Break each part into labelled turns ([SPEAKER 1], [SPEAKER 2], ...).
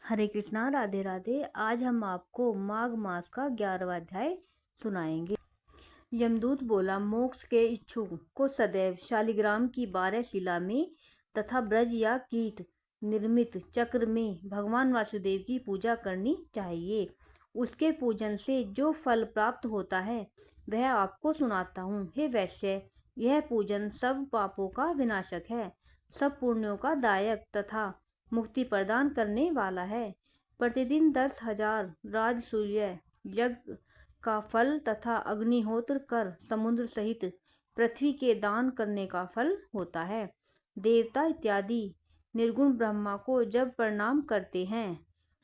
[SPEAKER 1] हरे कृष्णा, राधे राधे। आज हम आपको माघ मास का 11वां अध्याय सुनाएंगे। यमदूत बोला, मोक्ष के इच्छुक को सदैव शालिग्राम की 12 शिला में तथा ब्रज या कीट निर्मित चक्र में भगवान वासुदेव की पूजा करनी चाहिए। उसके पूजन से जो फल प्राप्त होता है वह आपको सुनाता हूँ। हे वैश्य, यह पूजन सब पापों का विनाशक है, सब पुण्यों का दायक तथा मुक्ति प्रदान करने वाला है। प्रतिदिन 10,000 राजसूय यज्ञ का फल तथा अग्निहोत्र कर समुद्र सहित पृथ्वी के दान करने का फल होता है। देवता इत्यादि निर्गुण ब्रह्मा को जब प्रणाम करते हैं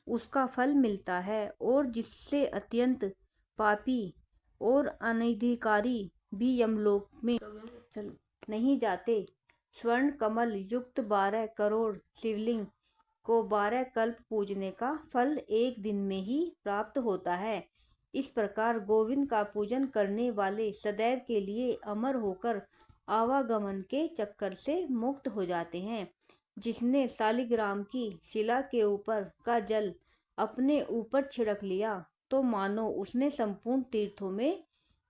[SPEAKER 1] उसका फल मिलता है, और जिससे अत्यंत पापी और अनधिकारी भी यमलोक में नहीं जाते। स्वर्ण कमल युक्त 12 करोड़ शिवलिंग को 12 कल्प पूजने का फल एक दिन में ही प्राप्त होता है। इस प्रकार गोविंद का पूजन करने वाले सदैव के लिए अमर होकर आवागमन के चक्कर से मुक्त हो जाते हैं। जिसने शालिग्राम की शिला के ऊपर का जल अपने ऊपर छिड़क लिया तो मानो उसने संपूर्ण तीर्थों में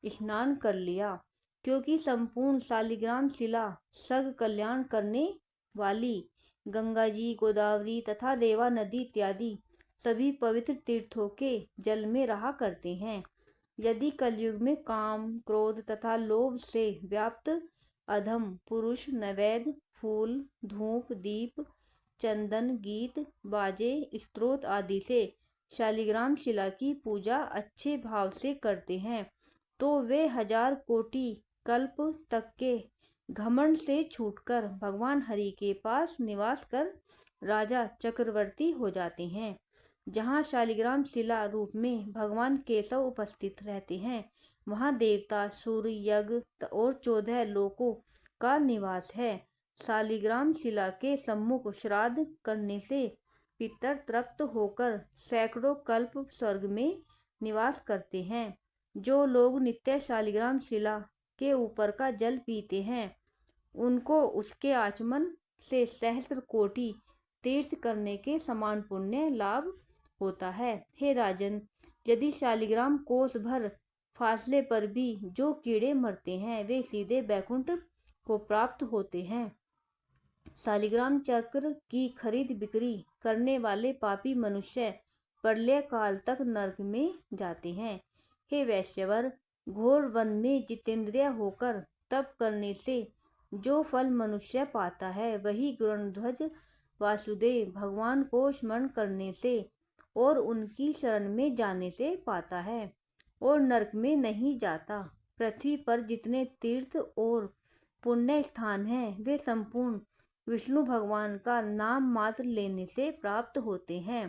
[SPEAKER 1] स्नान कर लिया, क्योंकि संपूर्ण शालिग्राम शिला सग कल्याण करने वाली गंगा जी, गोदावरी तथा देवा नदी इत्यादि सभी पवित्र तीर्थों के जल में रहा करते हैं। यदि कलयुग में काम, क्रोध तथा लोभ से व्याप्त अधम पुरुष नैवेद्य, फूल, धूप, दीप, चंदन, गीत, बाजे, स्तोत्र आदि से शालिग्राम शिला की पूजा अच्छे भाव से करते हैं तो वे 1000 कोटि कल्प तक के घमंड से छूटकर भगवान हरि के पास निवास कर राजा चक्रवर्ती हो जाते हैं। जहाँ शालिग्राम शिला रूप में भगवान केशव उपस्थित रहते हैं, वहाँ देवता, सूर्य, यज्ञ और 14 लोकों का निवास है। शालिग्राम शिला के सम्मुख श्राद्ध करने से पितर तृप्त होकर सैकड़ों कल्प स्वर्ग में निवास करते हैं। जो लोग नित्य शालिग्राम शिला के ऊपर का जल पीते हैं उनको उसके आचमन से सहस्त्र कोटि तीर्थ करने के समान पुण्य लाभ होता है। हे राजन, यदि शालिग्राम कोस भर फासले पर भी जो कीड़े मरते हैं वे सीधे बैकुंठ को प्राप्त होते हैं। शालिग्राम चक्र की खरीद बिक्री करने वाले पापी मनुष्य प्रलय काल तक नरक में जाते हैं। हे वैश्यवर, घोर वन में जितेंद्रिय होकर तप करने से जो फल मनुष्य पाता है वही गरुड़ध्वज वासुदेव भगवान को स्मरण करने से और उनकी शरण में जाने से पाता है और नरक में नहीं जाता। पृथ्वी पर जितने तीर्थ और पुण्य स्थान हैं वे संपूर्ण विष्णु भगवान का नाम मात्र लेने से प्राप्त होते हैं।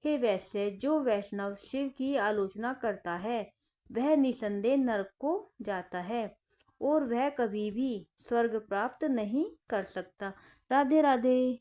[SPEAKER 1] हे वैश्य, जो वैष्णव शिव की आलोचना करता है वह निसंदेह नरक को जाता है और वह कभी भी स्वर्ग प्राप्त नहीं कर सकता। राधे राधे।